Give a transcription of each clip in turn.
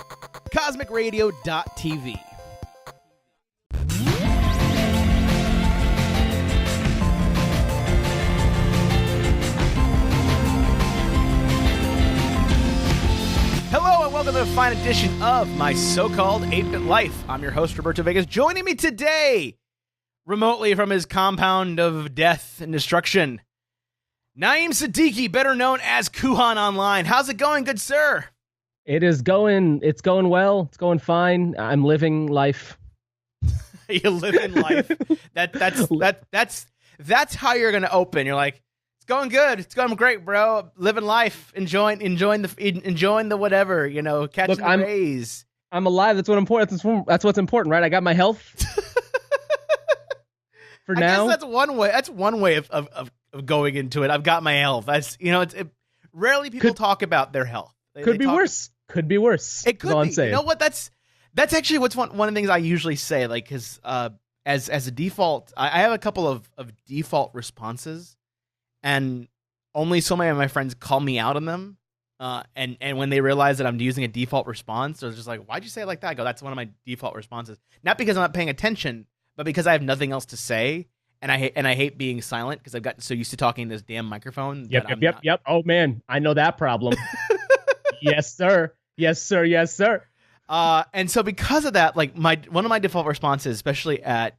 CosmicRadio.TV. Hello and welcome to a fine edition of my so-called 8-Bit Life. I'm your host, Roberto Villegas. Joining me today, remotely from his compound of death and destruction, Naaim Siddiqi, better known as Kuhan online. How's it going, good sir? It's going well. It's going fine. I'm living life. You live in life. That's how you're gonna open. You're like, it's going good. It's going great, bro. Living life, enjoying the whatever, catching the rays. I'm alive. That's what important. That's what's important, right? I got my health. For now, I guess that's one way. That's one way of going into it. I've got my health. That's rarely people talk about their health. Could be worse. Could be worse. It could be. You know what? That's actually what's one of the things I usually say. Like, because as a default, I have a couple of default responses, and only so many of my friends call me out on them. And when they realize that I'm using a default response, they're just like, "Why'd you say it like that?" I go, "That's one of my default responses." Not because I'm not paying attention, but because I have nothing else to say, and I hate being silent because I've gotten so used to talking in this damn microphone. Yep. Oh man, I know that problem. Yes, sir. And so because of that, like one of my default responses, especially I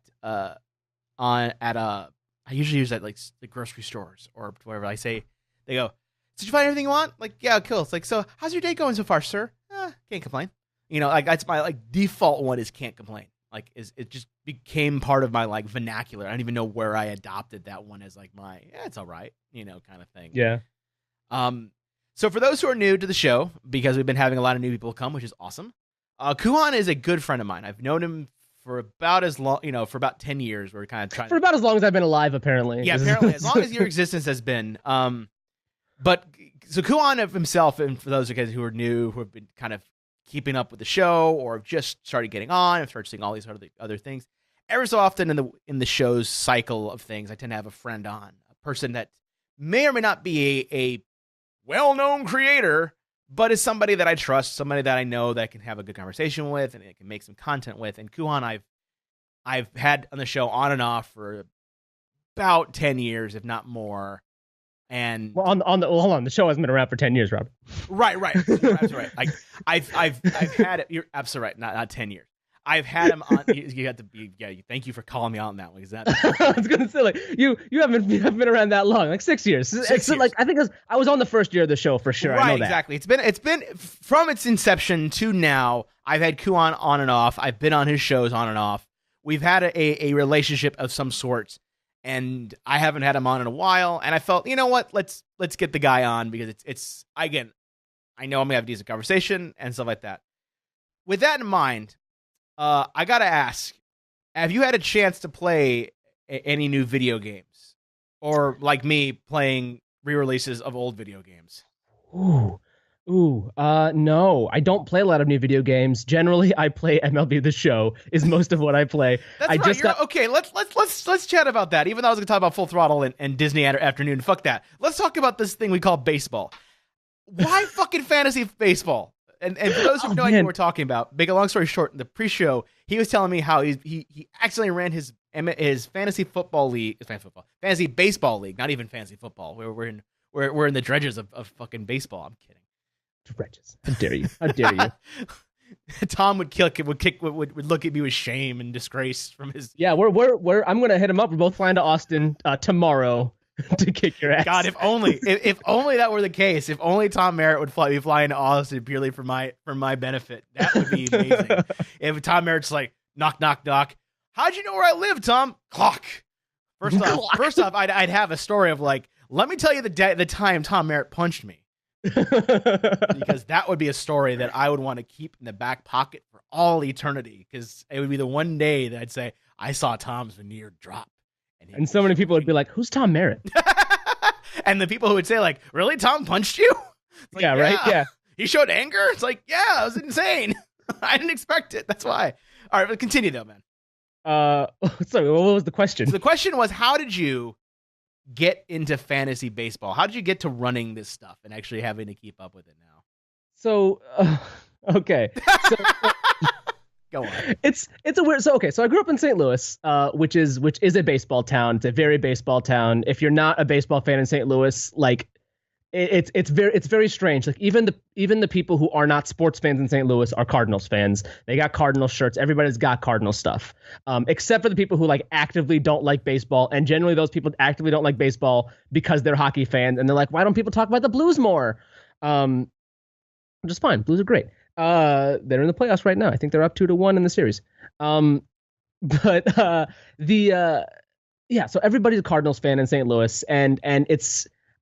usually use that like the grocery stores or wherever they go, "Did you find everything you want?" Like, "Yeah, cool." It's like, "So how's your day going so far, sir?" Can't complain. Like that's my like default one is can't complain. Like it just became part of my like vernacular. I don't even know where I adopted that one as like my it's all right, kind of thing. Yeah. So for those who are new to the show, because we've been having a lot of new people come, which is awesome. Kuhan is a good friend of mine. I've known him for about as long, for about 10 years. We're kind of trying for about as long as I've been alive, apparently. Yeah, apparently, as long as your existence has been. But so Kuhan of himself, and for those who are new, who have been kind of keeping up with the show or just started getting on and started seeing all these other things, every so often in the show's cycle of things, I tend to have a friend on, a person that may or may not be a well-known creator, but is somebody that I trust, somebody that I know that I can have a good conversation with and I can make some content with. And Kuhan, I've had on the show on and off for about 10 years, if not more. And hold on, the show hasn't been around for 10 years, Robert. Right. You're absolutely right. Like I've had it. You're absolutely right. Not 10 years. I've had him on. You have to be. Yeah. Thank you for calling me out on that one. I was gonna say, like, you haven't been around that long, like 6 years. Like I think I was on the first year of the show for sure. Right. I know that. Exactly. It's been from its inception to now. I've had Kuhan on and off. I've been on his shows on and off. We've had a relationship of some sorts, and I haven't had him on in a while. And I felt, you know what? Let's get the guy on because it's again, I know I'm gonna have a decent conversation and stuff like that. With that in mind. I gotta ask, have you had a chance to play any new video games? Or, like me, playing re-releases of old video games? No, I don't play a lot of new video games. Generally, I play MLB The Show is most of what I play. That's right. Okay, let's chat about that. Even though I was gonna talk about Full Throttle and Disney Afternoon, fuck that. Let's talk about this thing we call baseball. Why fucking fantasy baseball? And for those who have no idea what we're talking about, make a long story short, in the pre-show, he was telling me how he accidentally ran his fantasy baseball league, not even fantasy football. We're in the dredges of fucking baseball. I'm kidding. Dredges. How dare you? How dare you? Tom would look at me with shame and disgrace from his. Yeah, I'm gonna hit him up. We're both flying to Austin tomorrow. To kick your ass. God, if only that were the case. If only Tom Merritt would be flying to Austin purely for my benefit. That would be amazing. If Tom Merritt's like, knock, knock, knock. How'd you know where I live, Tom? Clock. First off, I'd have a story of like, let me tell you the time Tom Merritt punched me. Because that would be a story that I would want to keep in the back pocket for all eternity. Because it would be the one day that I'd say, I saw Tom's veneer drop. And so many people would be like, who's Tom Merritt? And the people who would say, like, really, Tom punched you? Like, yeah, right? Yeah. He showed anger? It's like, yeah, it was insane. I didn't expect it. That's why. All right, but continue, though, man. Sorry, what was the question? So the question was, how did you get into fantasy baseball? How did you get to running this stuff and actually having to keep up with it now? So, Okay. So, Go on. It's a weird. So okay, so I grew up in St. Louis, which is a baseball town. It's a very baseball town. If you're not a baseball fan in St. Louis, like it's very strange. Like even the people who are not sports fans in St. Louis are Cardinals fans. They got Cardinals shirts. Everybody's got Cardinal stuff, except for the people who like actively don't like baseball. And generally, those people actively don't like baseball because they're hockey fans, and they're like, why don't people talk about the Blues more? Just fine. Blues are great. They're in the playoffs right now. I think they're up 2-1 in the series. So everybody's a Cardinals fan in St. Louis, and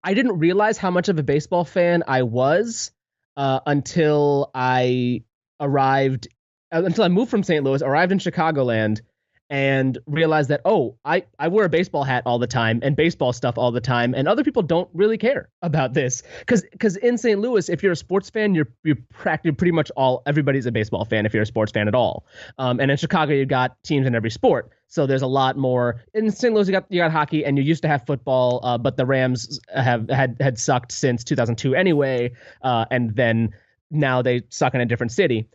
I didn't realize how much of a baseball fan I was until I moved from St. Louis, arrived in Chicagoland, and realized that, I wear a baseball hat all the time and baseball stuff all the time, and other people don't really care about this. Because in St. Louis, if you're a sports fan, you're practically pretty much everybody's a baseball fan if you're a sports fan at all. And in Chicago, you got teams in every sport. So there's a lot more. In St. Louis, you got hockey, and you used to have football, but the Rams had sucked since 2002 anyway, and then now they suck in a different city.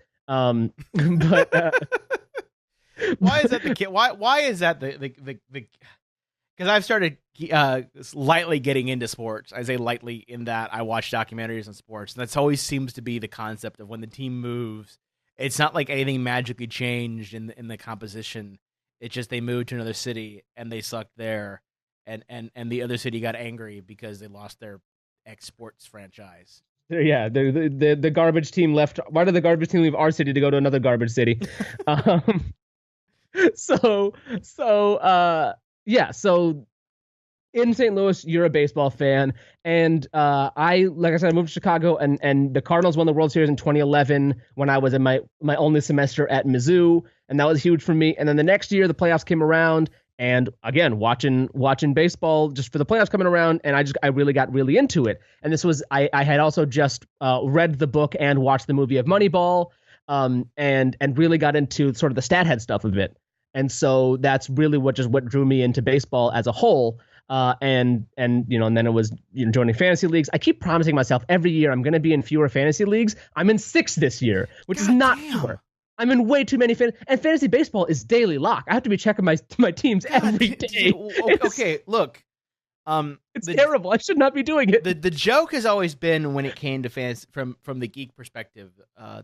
Why is that the kid? Why is that the? Because I've started lightly getting into sports. I say lightly in that I watch documentaries on sports, and that's always seems to be the concept of when the team moves. It's not like anything magically changed in the composition. It's just they moved to another city and they sucked there, and the other city got angry because they lost their ex-sports franchise. Yeah, the garbage team left. Why did the garbage team leave our city to go to another garbage city? So in St. Louis, you're a baseball fan, and like I said, I moved to Chicago, and the Cardinals won the World Series in 2011 when I was in my only semester at Mizzou, and that was huge for me. And then the next year, the playoffs came around, and again, watching baseball just for the playoffs coming around, and I really got really into it. And this was I had also just read the book and watched the movie of Moneyball, and really got into sort of the stat head stuff of it. And so that's really what drew me into baseball as a whole. And then it was joining fantasy leagues. I keep promising myself every year I'm going to be in fewer fantasy leagues. I'm in 6 this year, which is not fewer. I'm in way too many and fantasy baseball is daily lock. I have to be checking my teams every day. Okay, look. It's terrible. I should not be doing it. The joke has always been when it came to fans from the geek perspective.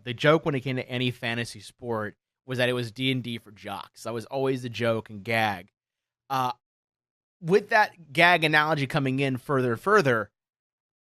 The joke when it came to any fantasy sport was that it was D&D for jocks. That was always the joke and gag. With that gag analogy coming in further,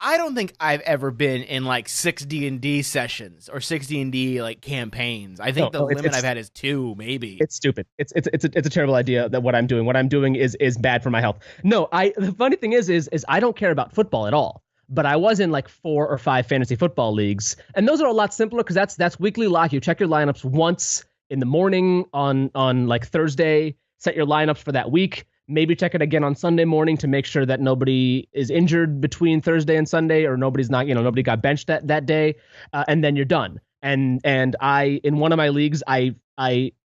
I don't think I've ever been in like 6 D&D sessions or 6 D&D like campaigns. I think the limit I've had is 2, maybe. It's stupid. It's a terrible idea that what I'm doing is bad for my health. No, the funny thing is I don't care about football at all. But I was in like 4 or 5 fantasy football leagues, and those are a lot simpler because that's weekly lock. You check your lineups once in the morning on like Thursday, set your lineups for that week. Maybe check it again on Sunday morning to make sure that nobody is injured between Thursday and Sunday, or nobody got benched that day, and then you're done. And I, in one of my leagues, I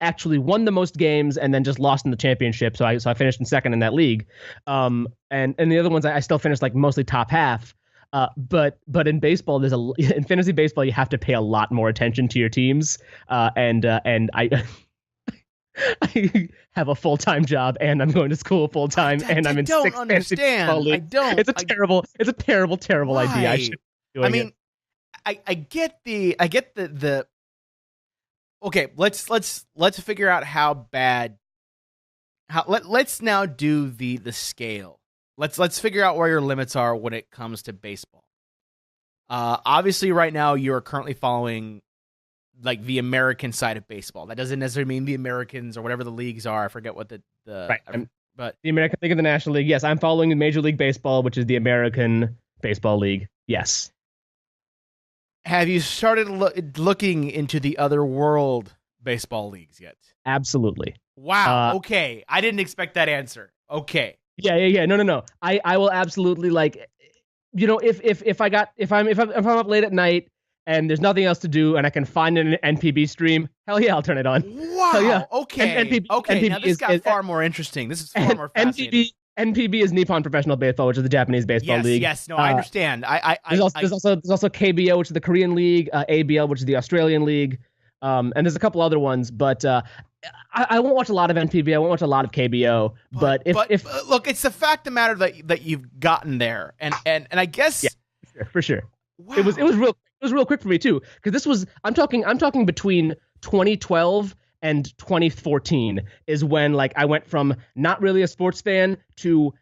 actually won the most games and then just lost in the championship. So I finished in second in that league. And the other ones I still finished like mostly top half. But in baseball, in fantasy baseball, you have to pay a lot more attention to your teams. And I have a full-time job, and I'm going to school full-time, and I'm in 6 fantasy baseball leagues. It's a terrible idea. I get the. Okay, let's figure out how bad. Let's now do the scale. Let's figure out where your limits are when it comes to baseball. Obviously, right now you are currently following like the American side of baseball. That doesn't necessarily mean the Americans or whatever the leagues are. I forget what the right. But the American League and the National League. Yes, I'm following Major League Baseball, which is the American Baseball League. Yes. Have you started looking into the other world baseball leagues yet? Absolutely. Wow. Okay, I didn't expect that answer. Okay. Yeah. No. I will absolutely if I'm up late at night and there's nothing else to do and I can find an NPB stream, hell yeah, I'll turn it on. Wow. Hell yeah. Okay. NPB, okay. NPB now this got far more interesting. This is far more fascinating. NPB is Nippon Professional Baseball, which is the Japanese baseball league. Yes, no, I understand. There's also KBO, which is the Korean league, ABL, which is the Australian league, and there's a couple other ones. But I won't watch a lot of NPB. I won't watch a lot of KBO. But if look, it's the fact of the matter that you've gotten there, and I guess for sure. Wow. It was real quick for me too, because this was I'm talking between 2012 and 2014 is when like I went from not really a sports fan to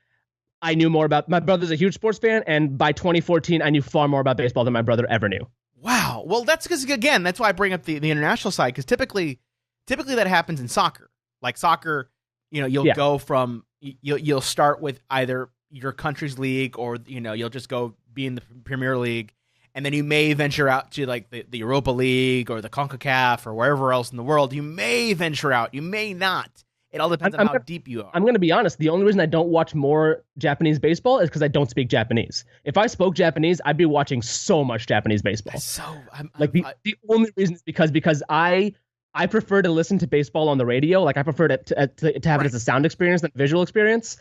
I knew more about. My brother's a huge sports fan, and by 2014 I knew far more about baseball than my brother ever knew. Wow. Well, that's because again, that's why I bring up the international side, because typically that happens in soccer. Like soccer, you'll go from you'll start with either your country's league or you'll just go be in the Premier League. And then you may venture out to like the Europa League or the CONCACAF or wherever else in the world. You may venture out. You may not. It all depends on how deep you are. I'm going to be honest. The only reason I don't watch more Japanese baseball is because I don't speak Japanese. If I spoke Japanese, I'd be watching so much Japanese baseball. The only reason is because I prefer to listen to baseball on the radio. Like I prefer to have it as a sound experience than a visual experience.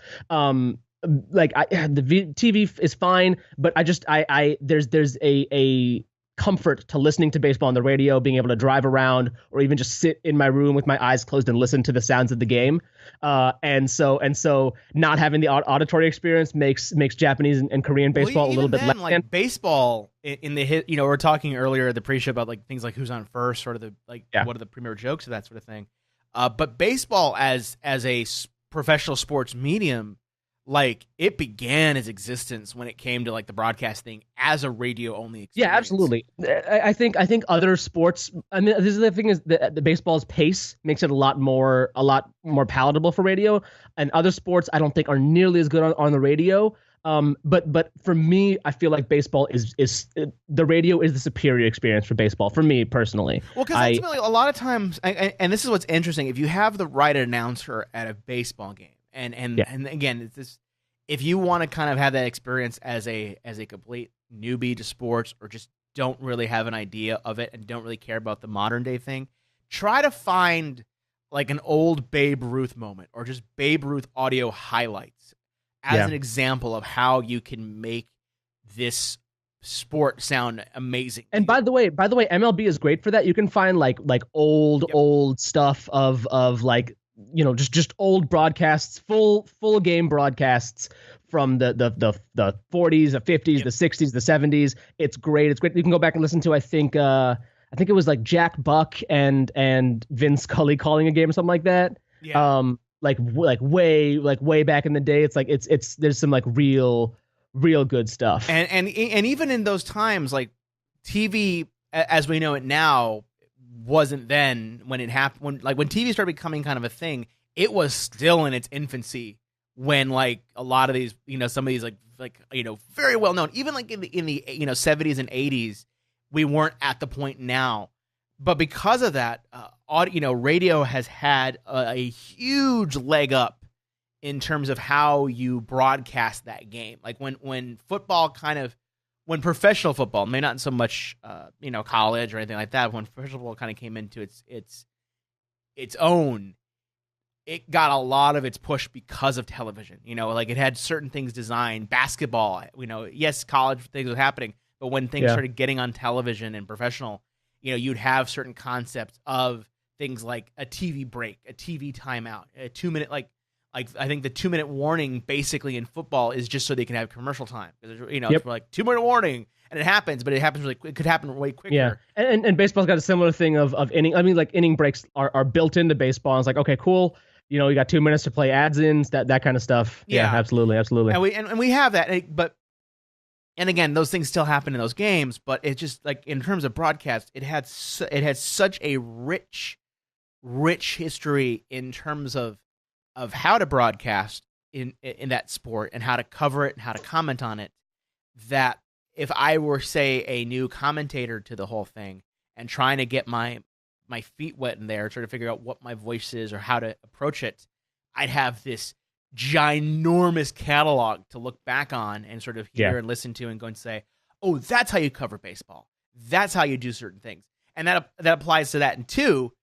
The TV is fine, but there's a comfort to listening to baseball on the radio, being able to drive around or even just sit in my room with my eyes closed and listen to the sounds of the game. And so not having the auditory experience makes Japanese and Korean baseball a little bit less. Like baseball in the we were talking earlier at the pre-show about like things like who's on first, sort of what are the premier jokes of that sort of thing. But baseball as a professional sports medium, like it began its existence when it came to like the broadcast thing as a radio only experience. Yeah, absolutely. I think other sports. I mean, this is the thing is the baseball's pace makes it a lot more palatable for radio, and other sports I don't think are nearly as good on the radio. But for me, I feel like baseball is the radio is the superior experience for baseball for me personally. Well, because ultimately, a lot of times, and this is what's interesting, if you have the right announcer at a baseball game. And again, it's this, if you want to kind of have that experience as a complete newbie to sports or just don't really have an idea of it and don't really care about the modern day thing, try to find like an old Babe Ruth moment or just Babe Ruth audio highlights as an example of how you can make this sport sound amazing. And by the way, MLB is great for that. You can find like old stuff of like just old broadcasts, full game broadcasts from the 40s, the 50s, the 60s, the 70s. It's great. You can go back and listen to I think it was like Jack Buck and Vin Scully calling a game or something like that. Yeah. Like way back in the day. It's like it's there's some like real good stuff. And even in those times, like TV as we know it now wasn't then when it happened. When TV started becoming kind of a thing, it was still in its infancy when like a lot of these, some of these like very well known, even like in the 70s and 80s, we weren't at the point now. But because of that, radio has had a huge leg up in terms of how you broadcast that game. Like when football when professional football, maybe not so much, college or anything like that, when professional football kind of came into its own, it got a lot of its push because of television. Like it had certain things designed. Basketball, yes, college things were happening, but when things started getting on television and professional, you'd have certain concepts of things like a TV break, a TV timeout, a 2-minute I think the 2-minute warning basically in football is just so they can have commercial time. It's like 2-minute warning, and it happens, but it could happen way quicker. Yeah, and baseball's got a similar thing of inning. I mean, like inning breaks are built into baseball. And it's like, okay, cool. You got 2 minutes to play ads-ins, that kind of stuff. Yeah, absolutely. And we have that, and again, those things still happen in those games, but it's just like in terms of broadcast, it had such a rich history in terms of how to broadcast in that sport and how to cover it and how to comment on it, that if I were, say, a new commentator to the whole thing and trying to get my feet wet in there, trying to figure out what my voice is or how to approach it, I'd have this ginormous catalog to look back on and sort of hear and listen to and go and say, oh, that's how you cover baseball. That's how you do certain things. And that applies to that. And two,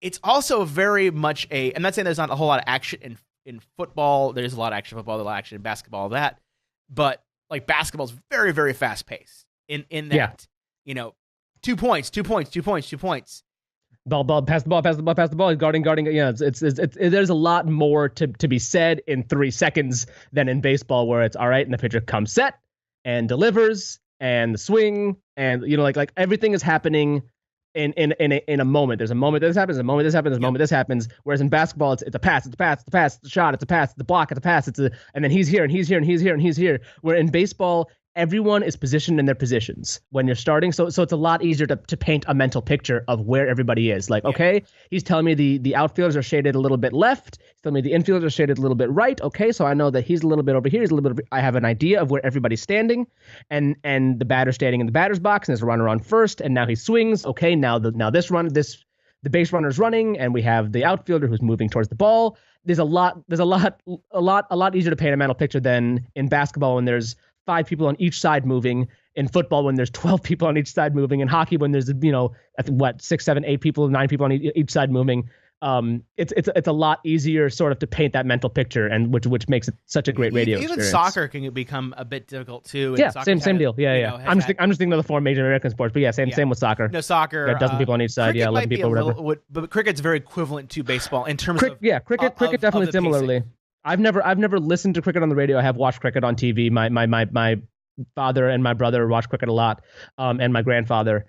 it's also very much I'm not saying there's not a whole lot of action in football, there's a lot of action in football, a lot of action in basketball, all that. But like basketball's very, very fast paced in that, 2 points, 2 points, 2 points, 2 points. Ball, pass the ball, guarding. It's there's a lot more to be said in 3 seconds than in baseball, where it's all right, and the pitcher comes set and delivers and the swing, and like everything is happening in a moment. There's a moment this happens, a moment this happens, a moment this happens. Whereas in basketball, it's a pass, it's a pass, it's a pass, it's a shot, it's a pass, it's a block, it's a pass, and then he's here and he's here and he's here and he's here. Where in baseball, everyone is positioned in their positions when you're starting. So it's a lot easier to paint a mental picture of where everybody is. Like, okay, he's telling me the outfielders are shaded a little bit left. He's telling me the infielders are shaded a little bit right. Okay, so I know that he's a little bit over here. He's a little bit I have an idea of where everybody's standing. And the batter's standing in the batter's box, and there's a runner on first, and now he swings. Okay, now the base runner's running, and we have the outfielder who's moving towards the ball. There's a lot easier to paint a mental picture than in basketball when there's 5 people on each side moving, in football when there's 12 people on each side moving, in hockey when there's 6, 7, 8 people, 9 people on each side moving. It's a lot easier sort of to paint that mental picture, and which makes it such a great radio experience. Even soccer can become a bit difficult too. Yeah, same deal. Yeah. I'm just thinking of the 4 major American sports, but same with soccer. No, soccer. A dozen people on each side. 11 people, whatever. But cricket's very equivalent to baseball in terms of cricket definitely similarly. Pacing. I've never listened to cricket on the radio. I have watched cricket on TV. My father and my brother watch cricket a lot, and my grandfather.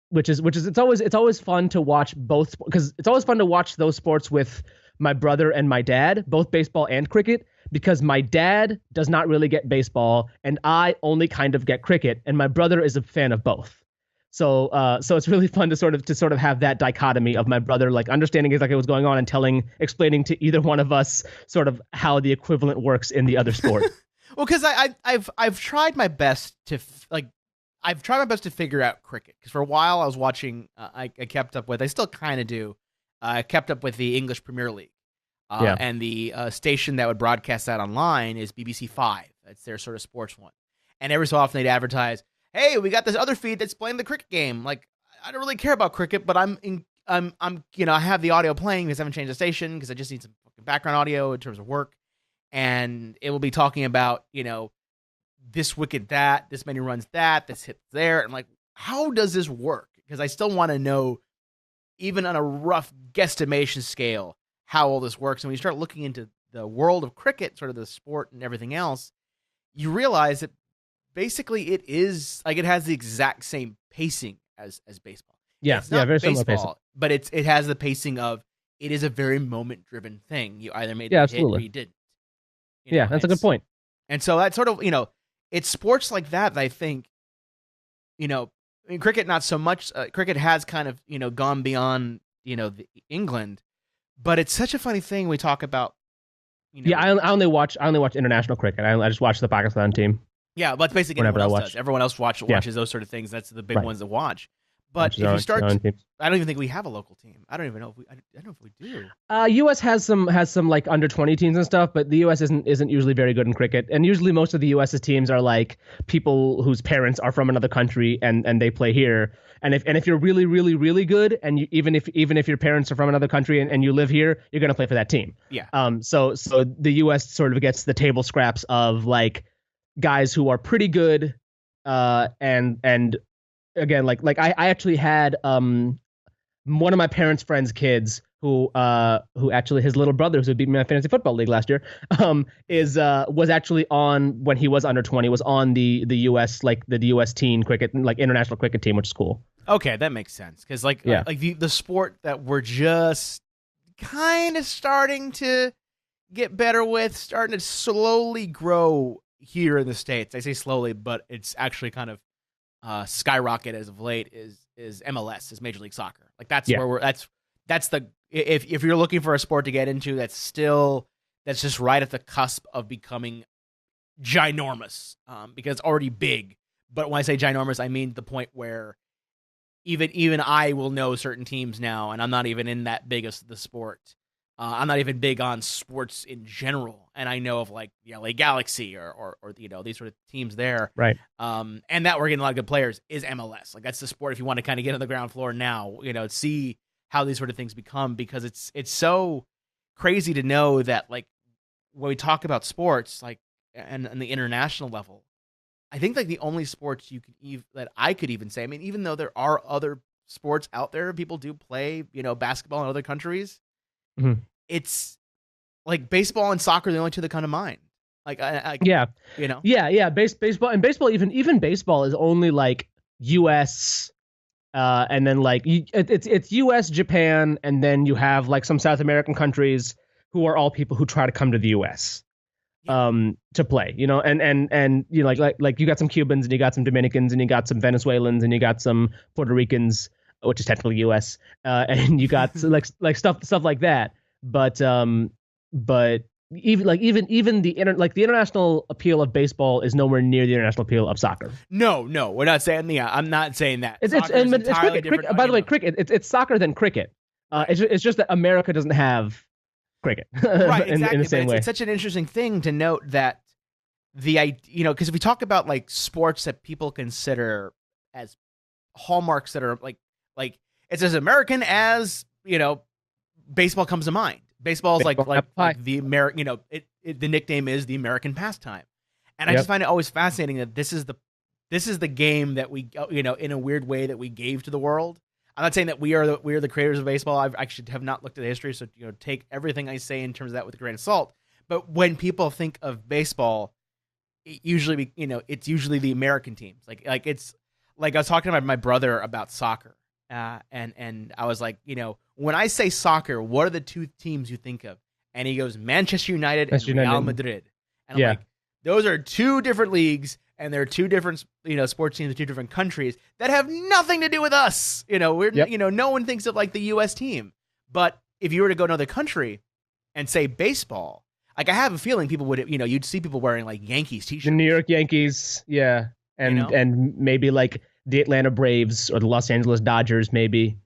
Which is it's always fun to watch both, because it's always fun to watch those sports with my brother and my dad, both baseball and cricket, because my dad does not really get baseball and I only kind of get cricket, and my brother is a fan of both. So it's really fun to sort of have that dichotomy of my brother like understanding exactly what's going on and explaining to either one of us sort of how the equivalent works in the other sport. Well, because I've tried my best to figure out cricket, because for a while I was watching. I kept up with. I still kind of do. I kept up with the English Premier League, and the station that would broadcast that online is BBC 5. That's their sort of sports one, and every so often they'd advertise, hey, we got this other feed that's playing the cricket game. Like, I don't really care about cricket, but I have the audio playing because I haven't changed the station because I just need some background audio in terms of work. And it will be talking about, this wicket, this many runs, this hit there. And like, how does this work? Because I still want to know, even on a rough guesstimation scale, how all this works. And when you start looking into the world of cricket, sort of the sport and everything else, you realize that basically it is like it has the exact same pacing as baseball. Yeah, it's not very baseball, similar pacing. But it has the pacing of, it is a very moment driven thing. You either made the hit or you didn't. That's a good point. And so that sort of, it's sports like that I think, cricket not so much. Cricket has kind of, gone beyond, England, but it's such a funny thing we talk about. I only watch international cricket. I just watch the Pakistan team. Yeah, but basically everyone else does. Everyone else watches those sort of things. That's the big ones to watch. But if you start, I don't even think we have a local team. I don't even know if I don't know if we do. U.S. has some like under 20 teams and stuff, but the U.S. isn't usually very good in cricket. And usually most of the U.S.'s teams are like people whose parents are from another country and they play here. And if you're really, really, really good, and even if your parents are from another country and you live here, you're gonna play for that team. Yeah. So the U.S. sort of gets the table scraps of like guys who are pretty good, and again, like I actually had one of my parents' friends' kids who actually his little brother who beat me in my fantasy football league last year was actually on, when he was under 20, was on the US, like the US teen cricket, like international cricket team, which is cool. Okay, that makes sense, because like the sport that we're just kind of starting to get better with, starting to slowly grow here in the States. I say slowly, but it's actually kind of skyrocket as of late is MLS, is Major League Soccer. Like that's where that's the, if you're looking for a sport to get into, that's just right at the cusp of becoming ginormous, because it's already big. But when I say ginormous, I mean the point where even I will know certain teams now, and I'm not even in that big of the sport. I'm not even big on sports in general, and I know of like the LA Galaxy or these sort of teams there, right? And that we're getting a lot of good players is MLS. Like that's the sport if you want to kind of get on the ground floor now, see how these sort of things become, because it's so crazy to know that, like, when we talk about sports, like, and the international level, I think like the only sports that I could even say, I mean, even though there are other sports out there, people do play, basketball in other countries. Mm-hmm. It's like baseball and soccer are the only two that come to mind. Like, yeah. Baseball and baseball, even baseball is only like U.S. And then like it's U.S., Japan, and then you have like some South American countries who are all people who try to come to the U.S. To play, and like you got some Cubans and you got some Dominicans and you got some Venezuelans and you got some Puerto Ricans, which is technically U.S. And you got like stuff like that. But even the international appeal of baseball is nowhere near the international appeal of soccer. No, we're not saying. Yeah, I'm not saying that. It's cricket. By the way, cricket. It's soccer than cricket. It's just that America doesn't have cricket, right? Exactly. in the same way. It's such an interesting thing to note that because if we talk about like sports that people consider as hallmarks that are like it's as American as baseball comes to mind. Baseball is like the American, the nickname is the American pastime. And I just find it always fascinating that this is the game that we, in a weird way that we gave to the world. I'm not saying that we are the creators of baseball. I actually have not looked at the history, so take everything I say in terms of that with a grain of salt. But when people think of baseball, it's usually the American teams. Like it's like I was talking to my brother about soccer, and I was like, when I say soccer, what are the two teams you think of? And he goes, Manchester United and Real Madrid. And I'm like, those are two different leagues, and they're two different, sports teams in two different countries that have nothing to do with us. No one thinks of like the U.S. team. But if you were to go to another country and say baseball, like I have a feeling people would, you'd see people wearing like Yankees t-shirts. The New York Yankees, yeah, and maybe like the Atlanta Braves or the Los Angeles Dodgers, maybe.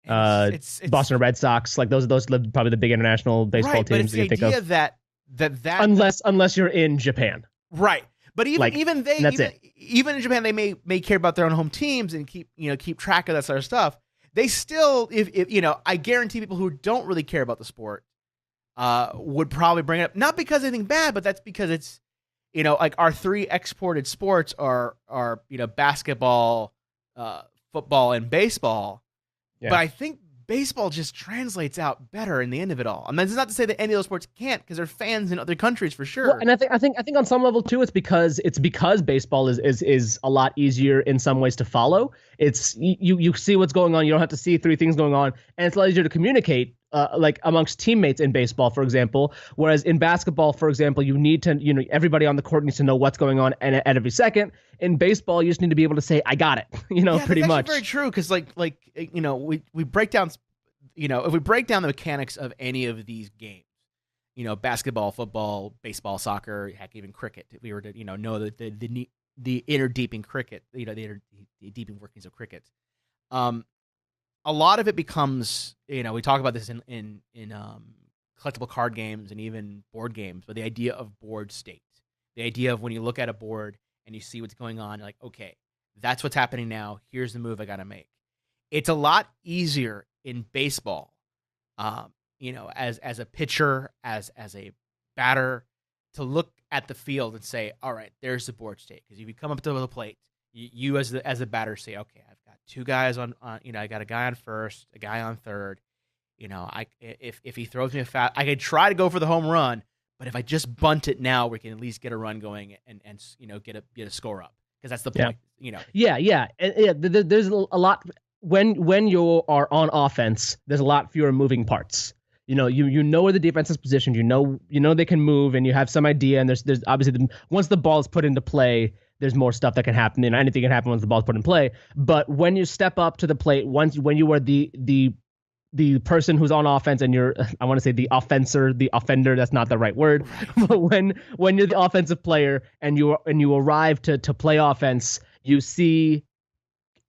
It's Boston Red Sox, like those are probably the big international baseball teams that you think of. That unless you're in Japan, right? But even in Japan, they may care about their own home teams and keep track of that sort of stuff. They still, if I guarantee people who don't really care about the sport would probably bring it up, not because anything bad, but that's because it's like our three exported sports are basketball, football, and baseball. Yeah. But I think baseball just translates out better in the end of it all. I mean, it's not to say that any of those sports can't, because there are fans in other countries for sure. Well, and I think on some level too, it's because baseball is a lot easier in some ways to follow. It's you see what's going on. You don't have to see three things going on, and it's a lot easier to communicate. Like amongst teammates in baseball, for example, whereas in basketball, for example, you need to, everybody on the court needs to know what's going on at every second. In baseball, you just need to be able to say, "I got it," pretty much. Very true, because we break down, if we break down the mechanics of any of these games, basketball, football, baseball, soccer, heck, even cricket, if we were to know the inner deeping cricket, the inner deeping workings of cricket. A lot of it becomes, we talk about this in collectible card games and even board games, but the idea of board state, the idea of when you look at a board and you see what's going on, you're like, okay, that's what's happening now. Here's the move I got to make. It's a lot easier in baseball, as a pitcher, as a batter, to look at the field and say, all right, there's the board state. Because if you come up to the plate, you as a batter say, okay, I've got two guys on, I got a guy on first, a guy on third. If he throws me a foul, I could try to go for the home run, but if I just bunt it now, we can at least get a run going and get a score up, because that's the point. Yeah. There's a lot when you are on offense. There's a lot fewer moving parts. You know where the defense is positioned. You know they can move, and you have some idea. And there's obviously once the ball is put into play, there's more stuff that can happen. Anything can happen once the ball's put in play. But when you step up to the plate, when you are the person who's on offense and you're, I want to say the offender, that's not the right word. But when you're the offensive player and you arrive to play offense, you see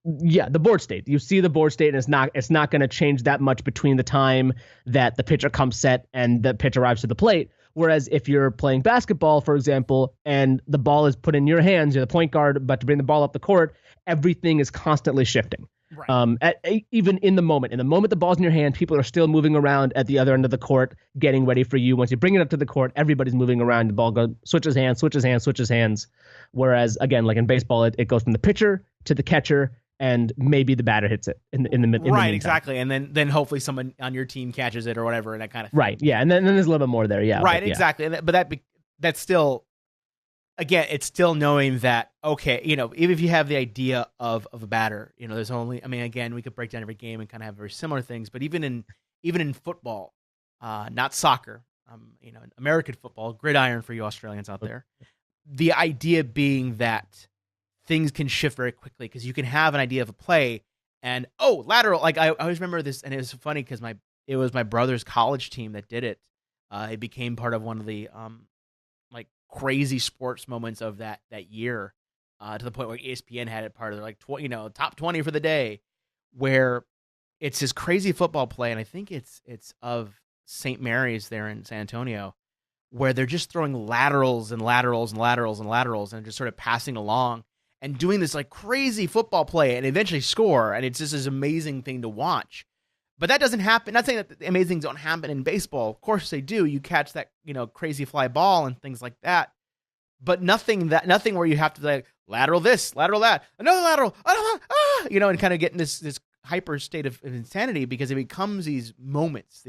the board state. You see the board state, and it's not going to change that much between the time that the pitcher comes set and the pitch arrives to the plate. Whereas if you're playing basketball, for example, and the ball is put in your hands, you're the point guard, but to bring the ball up the court, everything is constantly shifting. Right. Even in the moment the ball's in your hand, people are still moving around at the other end of the court, getting ready for you. Once you bring it up to the court, everybody's moving around. The ball switches hands. Whereas again, like in baseball, it goes from the pitcher to the catcher, and maybe the batter hits it in the right, exactly, and then hopefully someone on your team catches it or whatever, and that kind of thing. Right, yeah, and then there's a little bit more there, yeah. Right, exactly, but that's still, again, it's still knowing that, okay, even if you have the idea of a batter, there's only, I mean, again, we could break down every game and kind of have very similar things, but even in football, not soccer, American football, gridiron for you Australians out there, the idea being that things can shift very quickly because you can have an idea of a play and lateral. Like I always remember this, and it was funny because it was my brother's college team that did it. It became part of one of the like crazy sports moments of that year, to the point where ESPN had it part of their like top 20 for the day, where it's this crazy football play, and I think it's of St. Mary's there in San Antonio, where they're just throwing laterals and just sort of passing along and doing this like crazy football play and eventually score. And it's just this amazing thing to watch. But that doesn't happen. Not saying that the amazing things don't happen in baseball. Of course they do. You catch that, crazy fly ball and things like that. But nothing where you have to like lateral this, lateral that, another lateral, and kind of get in this hyper state of insanity, because it becomes these moments,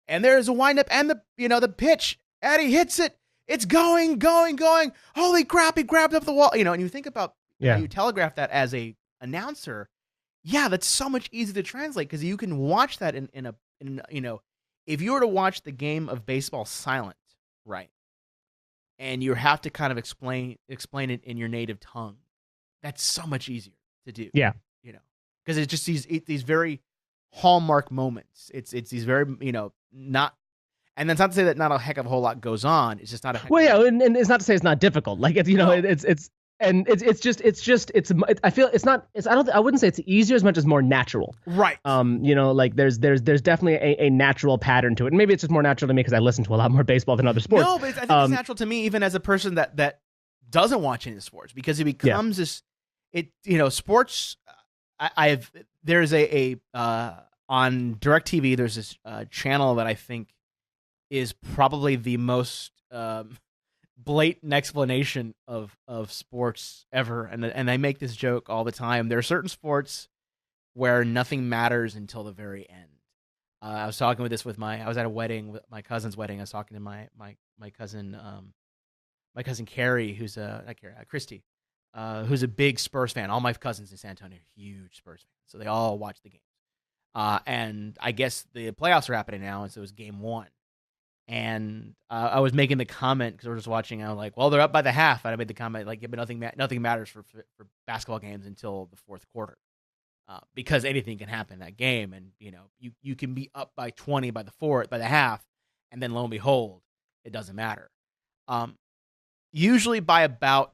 and there's a windup and the pitch. Eddie hits it. It's going. Holy crap, he grabbed up the wall. And you think about how you telegraph that as a announcer. Yeah, that's so much easier to translate, because you can watch that in if you were to watch the game of baseball silent, right? And you have to kind of explain it in your native tongue. That's so much easier to do. Yeah. Because it's just these very hallmark moments. It's these very, not. And that's not to say that not a heck of a whole lot goes on. It's just not a heck. Well, yeah, and it's not to say it's not difficult. Like it's No. I feel it's not. I wouldn't say it's easier as much as more natural. Right. Like there's definitely a natural pattern to it. And maybe it's just more natural to me because I listen to a lot more baseball than other sports. No, but I think it's natural to me, even as a person that doesn't watch any sports, because it becomes this. Sports. There's a on DirecTV. There's this channel that I think is probably the most blatant explanation of sports ever, and they make this joke all the time. There are certain sports where nothing matters until the very end. I was talking with I was at a wedding, with my cousin's wedding. I was talking to my cousin, my cousin Carrie, Christy, who's a big Spurs fan. All my cousins in San Antonio are huge Spurs fans, so they all watch the games. And I guess the playoffs are happening now, and so it was game one. And I was making the comment, because we're just watching. I was like, "Well, they're up by the half." And I made the comment like, "Yeah, but nothing matters for basketball games until the fourth quarter, because anything can happen in that game. And you can be up by 20 by the half, and then lo and behold, it doesn't matter. Usually by about,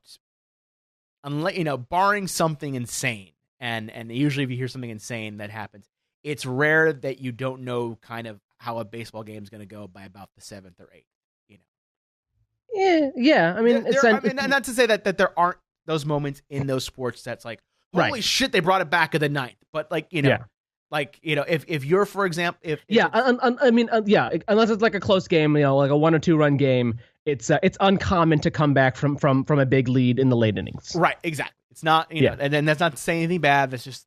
barring something insane, and usually if you hear something insane that happens, it's rare that you don't know kind of how a baseball game is going to go by about the 7th or 8th. Yeah. I mean, not to say that there aren't those moments in those sports that's like, holy shit, they brought it back in the 9th. But if you're, for example, unless it's like a close game, like a 1 or 2 run game, it's uncommon to come back from a big lead in the late innings. Right, exactly. It's not, and then that's not to say anything bad. That's just,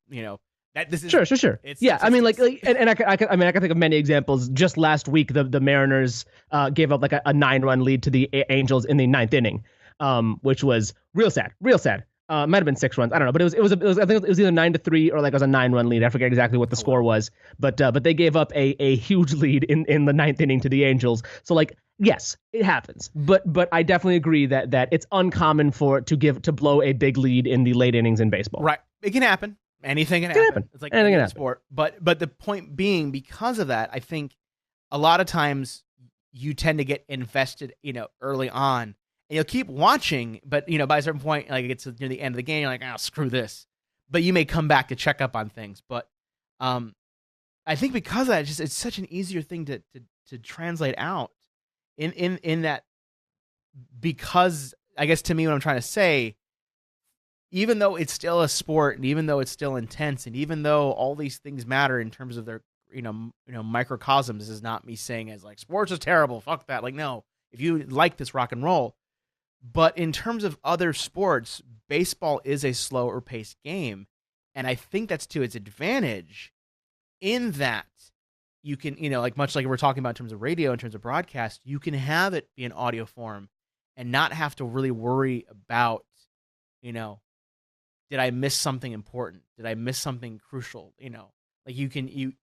that this is sure. And I can think of many examples. Just last week, the Mariners gave up like a 9-run lead to the Angels in the 9th inning, which was real sad. Might have been 6 runs. I don't know, but it was I think it was either 9-3 or like it was a 9-run lead. I forget exactly what the score was, but they gave up a huge lead in the 9th inning to the Angels. So like, yes, it happens, but I definitely agree that it's uncommon to blow a big lead in the late innings in baseball. Right, it can happen. Anything can happen. It's like anything in sport. But the point being, because of that, I think a lot of times you tend to get invested, early on, and you'll keep watching. But by a certain point, like it gets near the end of the game, you're like, screw this. But you may come back to check up on things. But I think because of that, it's such an easier thing to translate out in that, because I guess to me, what I'm trying to say, even though it's still a sport, and even though it's still intense, and even though all these things matter in terms of their microcosms, this is not me saying as like sports is terrible, fuck that. Like, no, if you like this rock and roll, but in terms of other sports, baseball is a slower paced game, and I think that's to its advantage in that you can, like much like we're talking about in terms of radio, in terms of broadcast, you can have it be an audio form and not have to really worry about, did I miss something important? Did I miss something crucial? Like you can,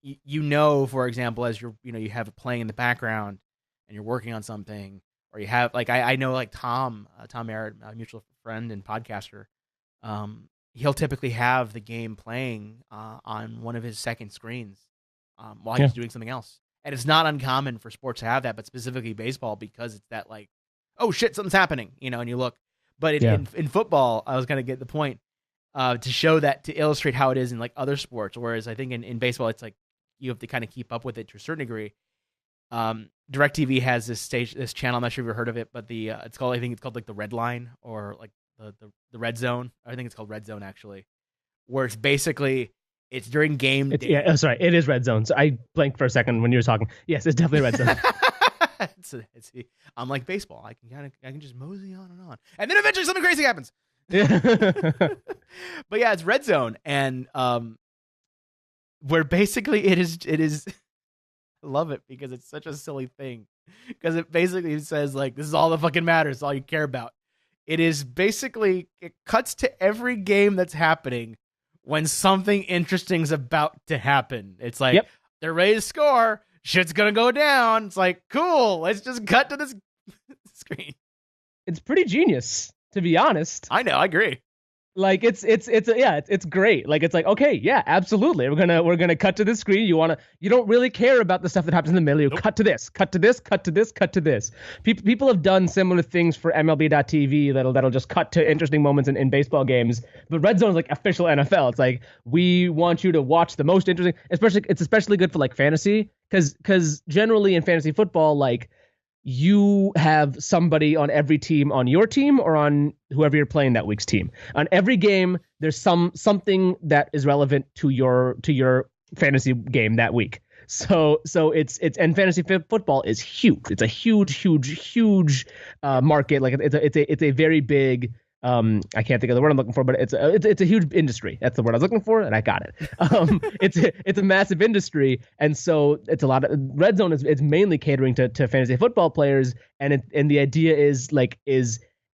for example, as you're, you have it playing in the background and you're working on something, or you have, like, I know like Tom Merritt, a mutual friend and podcaster, he'll typically have the game playing on one of his second screens while he's doing something else. And it's not uncommon for sports to have that, but specifically baseball, because it's that like, oh shit, something's happening, and you look. But in football, I was going to get the point to show that, to illustrate how it is in like other sports. Whereas I think in baseball, it's like you have to kind of keep up with it to a certain degree. DirecTV has this channel. I'm not sure if you've heard of it, but I think it's called like the Red Line, or like the Red Zone. I think it's called Red Zone actually, where it's basically it's during game day. Yeah, sorry, it is Red Zone. So I blanked for a second when you were talking. Yes, it's definitely Red Zone. Unlike baseball, I can just mosey on, and then eventually something crazy happens. Yeah. But yeah, it's Red Zone, and where basically it is. I love it because it's such a silly thing, because it basically says like, this is all that fucking matters, all you care about. It is basically, it cuts to every game that's happening when something interesting is about to happen. It's like, they're ready to score, shit's gonna go down. It's like, cool, let's just cut to this screen. It's pretty genius, to be honest. I know, I agree. Like it's great. Like it's like, okay, yeah, absolutely. We're gonna cut to this screen. You don't really care about the stuff that happens in the middle. You cut to this, cut to this, cut to this, cut to this. People have done similar things for MLB.TV that'll just cut to interesting moments in baseball games. But Red Zone is like official NFL. It's like, we want you to watch the most interesting. It's especially good for like fantasy, because generally in fantasy football, like, you have somebody on every team on your team or on whoever you're playing that week's team. On every game, there's something that is relevant to your fantasy game that week. So it's and fantasy football is huge. It's a huge market. Like it's a very big. I can't think of the word I'm looking for, but it's a huge industry. That's the word I was looking for, and I got it. It's a massive industry, and so it's a lot of Red Zone is mainly catering to fantasy football players, and the idea is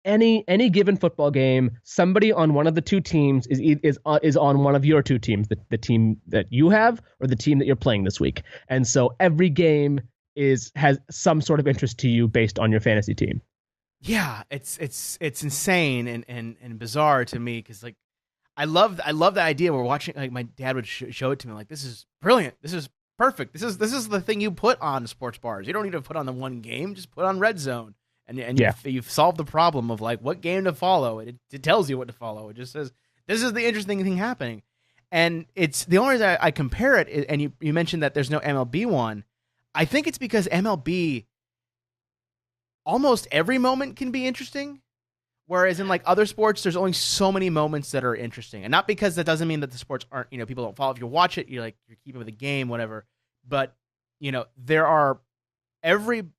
any given football game, somebody on one of the two teams is on one of your two teams, the team that you have or the team that you're playing this week, and so every game has some sort of interest to you based on your fantasy team. Yeah, it's insane and bizarre to me, because like I love the idea. We're watching, like my dad would show it to me, like, this is brilliant, this is perfect, this is the thing you put on sports bars. You don't need to put on the one game, just put on Red Zone, and you've solved the problem of like what game to follow. It tells you what to follow. It just says this is the interesting thing happening, and it's the only reason I compare it. And you mentioned that there's no MLB one. I think it's because MLB, almost every moment can be interesting, whereas in like other sports, there's only so many moments that are interesting. And not because that doesn't mean that the sports aren't, people don't follow. If you watch it, you're keeping with the game, whatever. But there are every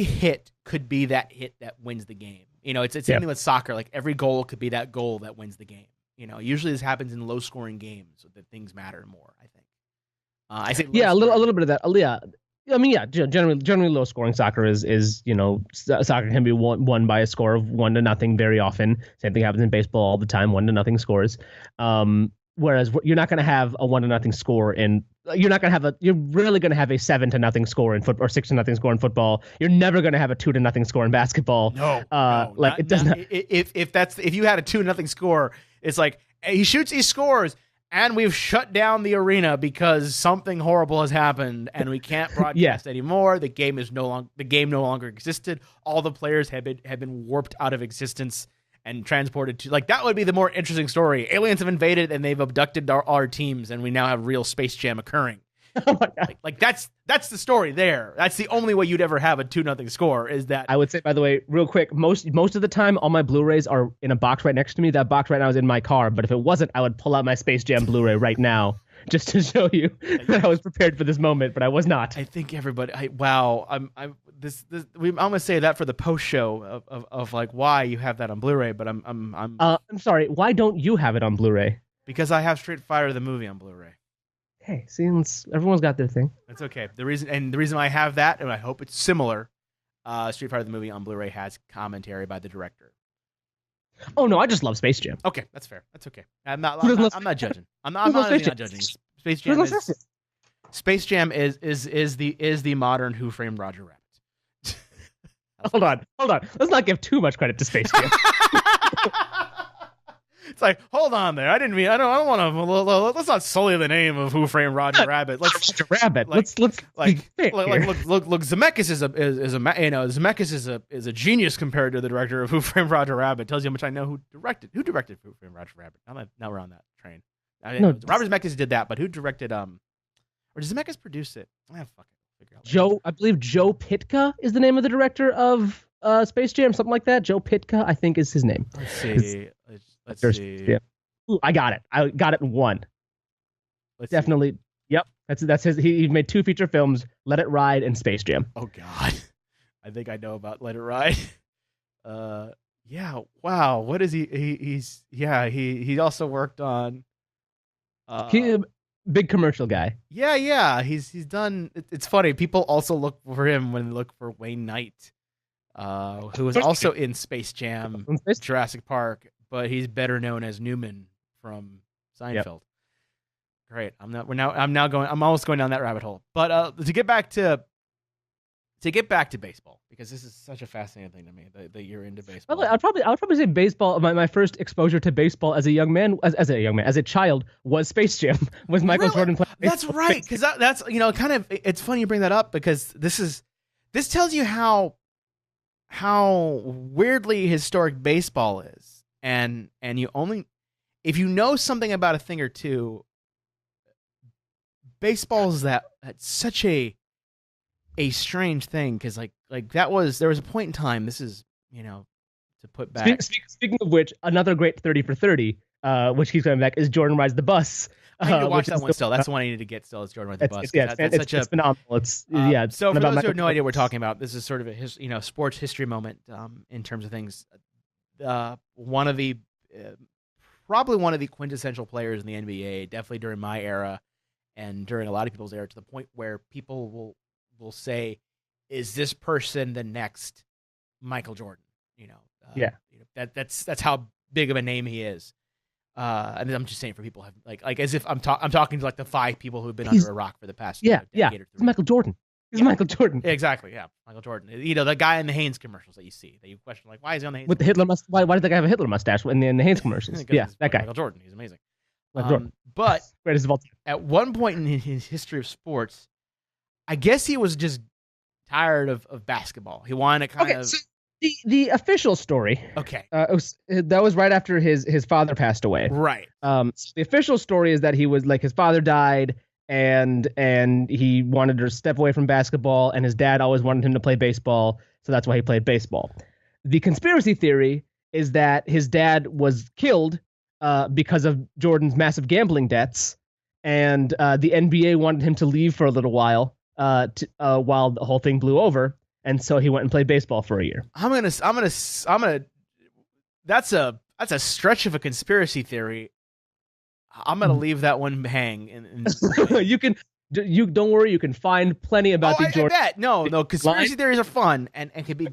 hit could be that hit that wins the game. It's something with soccer. Like every goal could be that goal that wins the game. Usually this happens in low scoring games, so that things matter more, I think. I say a little bit of that. Yeah. I mean, yeah, generally low scoring soccer is soccer can be won by a score of 1-0 very often. Same thing happens in baseball all the time, 1-0 scores. Whereas you're not going to have a 1-0 score you're really going to have a 7-0 score in football or 6-0 score in football. You're never going to have a 2-0 score in basketball. No, it doesn't. If you had a 2-0 score, it's like he shoots, he scores, and we've shut down the arena because something horrible has happened, and we can't broadcast anymore. The game no longer existed. All the players have been warped out of existence and transported to, like, that would be the more interesting story. Aliens have invaded and they've abducted our teams, and we now have real Space Jam occurring. Oh my God. Like that's the story there. That's the only way you'd ever have a 2-0 score is that. I would say, by the way, real quick, most of the time, all my Blu-rays are in a box right next to me. That box right now is in my car. But if it wasn't, I would pull out my Space Jam Blu-ray right now just to show you that I was prepared for this moment, but I was not. I think everybody. I'm gonna say that for the post show of like why you have that on Blu-ray, but I'm sorry. Why don't you have it on Blu-ray? Because I have Street Fighter the movie on Blu-ray. Hey, seems everyone's got their thing. That's okay. The reason I have that, and I hope it's similar, Street Fighter the movie on Blu-ray has commentary by the director. Oh no, I just love Space Jam. Okay, that's fair. That's okay. I'm not judging. I'm not judging. Space Jam is the modern Who Framed Roger Rabbit. Hold on. Let's not give too much credit to Space Jam. It's like, hold on there. I don't want to. Let's not sully the name of Who Framed Roger Rabbit. Look, Zemeckis is a genius compared to the director of Who Framed Roger Rabbit. Tells you how much I know who directed Who Framed Roger Rabbit. Now we're on that train. Robert Zemeckis did that, but who directed or did Zemeckis produce it? I believe Joe Pytka is the name of the director of Space Jam, something like that. Joe Pytka, I think, is his name. Let's see. Yeah. Ooh, I got it. I got it in one. Definitely. See. Yep. That's his. He made 2 feature films: Let It Ride and Space Jam. Oh God, I think I know about Let It Ride. Yeah. Wow. What is he? He also worked on. He's a big commercial guy. Yeah. He's done. It's funny. People also look for him when they look for Wayne Knight, who was also in Space Jam, Jurassic Park. But he's better known as Newman from Seinfeld. Yep. Great. I'm almost going down that rabbit hole. But to get back to baseball, because this is such a fascinating thing to me that you're into baseball. Well, I would probably say baseball. My first exposure to baseball as a child was Space Jam. Was Michael Jordan playing baseball? That's right, because that's kind of, it's funny you bring that up, because this tells you how weirdly historic baseball is. And you only, if you know something about a thing or two, baseball is that's such a strange thing, because like there was a point in time. This is to put back. Speaking of which, another great 30 for 30, which keeps coming back, is Jordan Rides the Bus. I need to watch that one still. That's the one I need to get still. Is Jordan Rides the Bus. It's phenomenal. It's So for those who have no idea what we're talking about, this is sort of a sports history moment in terms of things. Probably one of the quintessential players in the NBA, definitely during my era and during a lot of people's era, to the point where people will say, "Is this person the next Michael Jordan?" That's how big of a name he is. And I'm just saying, for people like as if I'm talking to like the 5 people who've been under a rock for the past decade or 3. It's Michael Jordan. He's Michael Jordan. Exactly, yeah. Michael Jordan. The guy in the Hanes commercials that you see, that you question, like, why is he on the Hanes with the Hitler mustache? Why did the guy have a Hitler mustache in the Hanes commercials? Yeah, that guy. Michael Jordan. He's amazing. But greatest of all time. At one point in his history of sports, I guess he was just tired of basketball. He wanted to So the official story. Okay. That was right after his father passed away. Right. So the official story is that he was his father died, and he wanted to step away from basketball, and his dad always wanted him to play baseball, so that's why he played baseball. The conspiracy theory is that his dad was killed because of Jordan's massive gambling debts, and the NBA wanted him to leave for a little while while the whole thing blew over, and so he went and played baseball for a year. I'm gonna. That's a stretch of a conspiracy theory. I'm gonna leave that one hang. You don't worry. You can find plenty about the Jordan. I bet. No. Conspiracy theories are fun and can be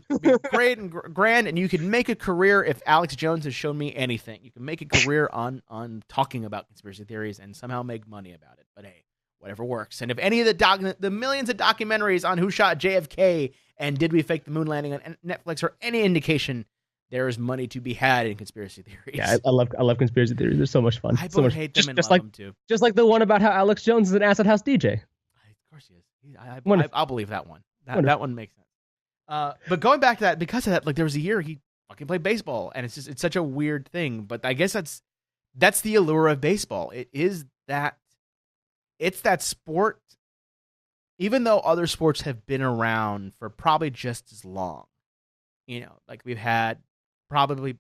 great and grand, and you can make a career. If Alex Jones has shown me anything, you can make a career on talking about conspiracy theories and somehow make money about it. But hey, whatever works. And if any of the millions of documentaries on who shot JFK and did we fake the moon landing on Netflix are any indication, there is money to be had in conspiracy theories. Yeah, I love conspiracy theories. They're so much fun. I both hate them and love them too. Just like the one about how Alex Jones is an acid house DJ. Of course he is. I'll believe that one. That one makes sense. But going back to that, because of that, like there was a year he fucking played baseball, and it's such a weird thing. But I guess that's the allure of baseball. It's that sport even though other sports have been around for probably just as long, like we've had probably,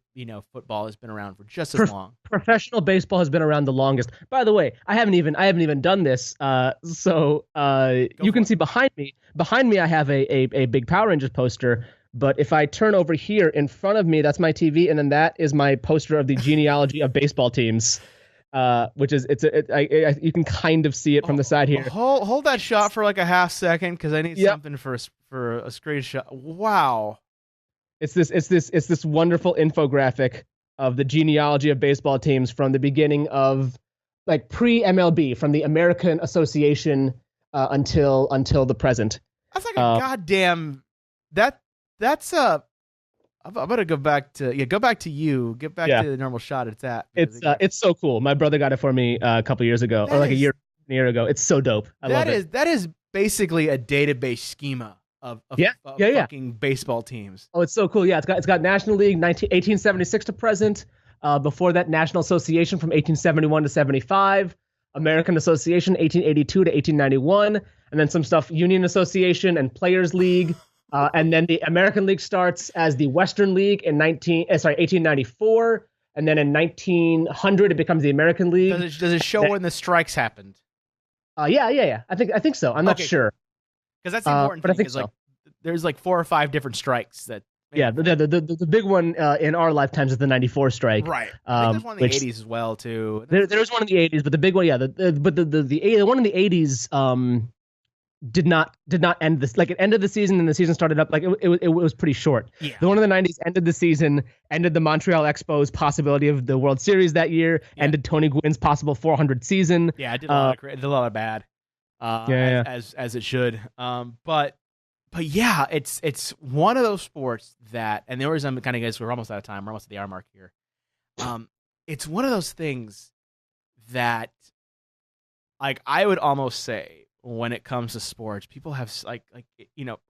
football has been around for just as long. Professional baseball has been around the longest. By the way, I haven't even done this. So you can see behind me. Behind me, I have a big Power Rangers poster. But if I turn over here in front of me, that's my TV, and then that is my poster of the genealogy of baseball teams. Which is you can kind of see it from the side here. Hold that shot for like a half second because I need something for a screenshot. Wow. It's this wonderful infographic of the genealogy of baseball teams from the beginning of like pre-MLB, from the American Association until the present. That's like a goddamn that's I'm gonna go back to you. Get back to the normal shot it's at. It's so cool. My brother got it for me a couple years ago, or like a year ago. It's so dope. I love it. That is basically a database schema of fucking baseball teams. Oh, it's so cool. Yeah, it's got National League 1876 to present. Before that, National Association from 1871 to 75. American Association 1882 to 1891, and then some stuff Union Association and Players League. And then the American League starts as the Western League in 1894, and then in 1900 it becomes the American League. Does it show when the strikes happened? Yeah. I think so. I'm not sure because that's the important thing. But I think so. Like, there's like 4 or 5 different strikes that. Yeah, the big one in our lifetimes is the '94 strike. Right. I think there's one in the '80s as well too. There's one in the '80s, but the big one, the one in the '80s did not end this. Like, it ended the season and the season started up. Like it was pretty short. Yeah. The one in the '90s ended the season, ended the Montreal Expos possibility of the World Series that year, ended Tony Gwynn's possible 400 season. Yeah, it did a lot of bad. As it should. But yeah, it's one of those sports that, and the reason I'm kind of, guys, we're almost out of time. We're almost at the hour mark here. It's one of those things that, like, I would almost say when it comes to sports, people have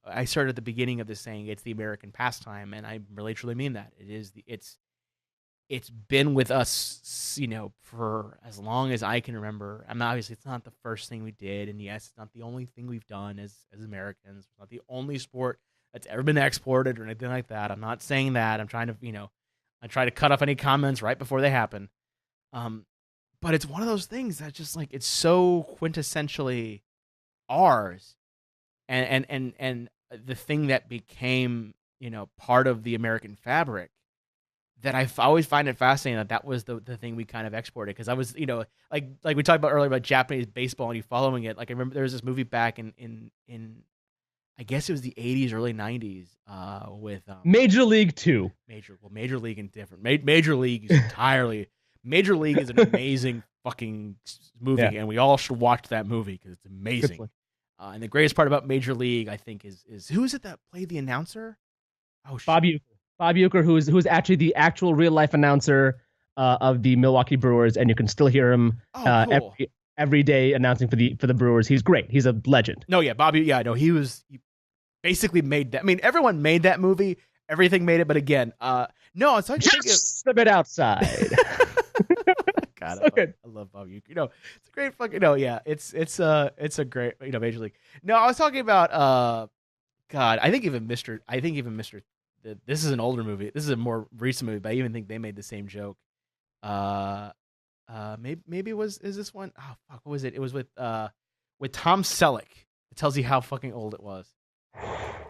I started at the beginning of this saying it's the American pastime, and I really truly mean that. It's been with us, for as long as I can remember. I mean, obviously, it's not the first thing we did, and yes, it's not the only thing we've done as Americans. It's not the only sport that's ever been exported or anything like that. I'm not saying that. I'm trying to, I try to cut off any comments right before they happen. But it's one of those things that's just like, it's so quintessentially ours, and the thing that became, part of the American fabric. That I always find it fascinating that was the thing we kind of exported, because I was, like we talked about earlier about Japanese baseball and you following it. Like, I remember there was this movie back in I guess it was the 80s, early 90s, with Major League 2. Major League and different. Major League is entirely Major League is an amazing fucking movie, and we all should watch that movie because it's amazing. And the greatest part about Major League, I think, is who is it that played the announcer? Oh, shit. Bob Uecker, who is actually the actual real life announcer of the Milwaukee Brewers, and you can still hear him cool. every day announcing for the Brewers. He's great. He's a legend. No, yeah, Bobby. Yeah, no, he basically made that. I mean, everyone made that movie. Everything made it, but again, no, it's like just a bit outside. God, so good. I love Bob Uecker. It's a great fucking. No, yeah, it's a great Major League. No, I was talking about God. I think even Mr. This is an older movie. This is a more recent movie, but I even think they made the same joke. Maybe is this one? Oh fuck, what was it? It was with Tom Selleck. It tells you how fucking old it was.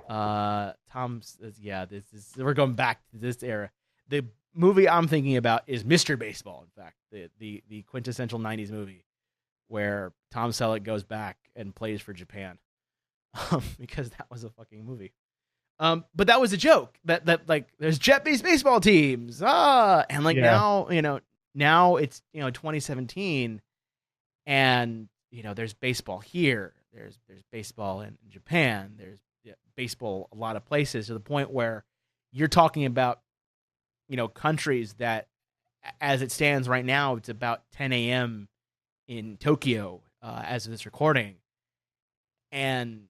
We're going back to this era. The movie I'm thinking about is Mr. Baseball. In fact, the quintessential '90s movie where Tom Selleck goes back and plays for Japan, because that was a fucking movie. But that was a joke that like there's Japanese baseball teams, and like now it's 2017, and there's baseball here, there's baseball in Japan, there's baseball a lot of places, to the point where you're talking about countries that, as it stands right now, it's about 10 a.m. in Tokyo as of this recording, and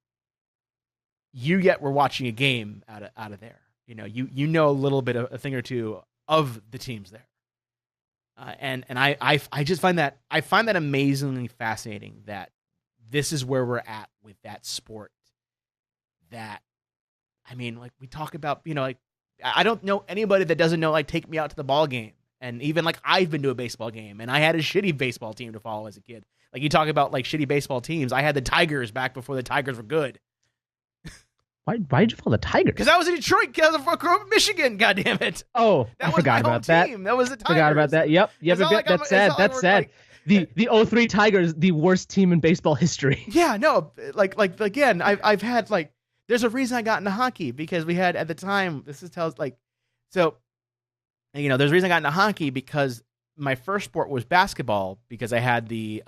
we're watching a game out of there. You know a little bit of a thing or two of the teams there, and I just find that amazingly fascinating that this is where we're at with that sport. That, I mean, like we talk about, like I don't know anybody that doesn't know, like, take me out to the ball game. And even like I've been to a baseball game and I had a shitty baseball team to follow as a kid. Like you talk about like shitty baseball teams. I had the Tigers back before the Tigers were good. Why did you follow the Tigers? Because I was in Detroit. Because I grew up in Michigan. God damn it. Oh, that I was forgot my about home that. team. That was the Tigers. Forgot about that. Yep. That's sad. That's sad. The 03 Tigers, the worst team in baseball history. Yeah, no, like again, I've had like, there's a reason I got into hockey because we had at the time. There's a reason I got into hockey because my first sport was basketball because I had the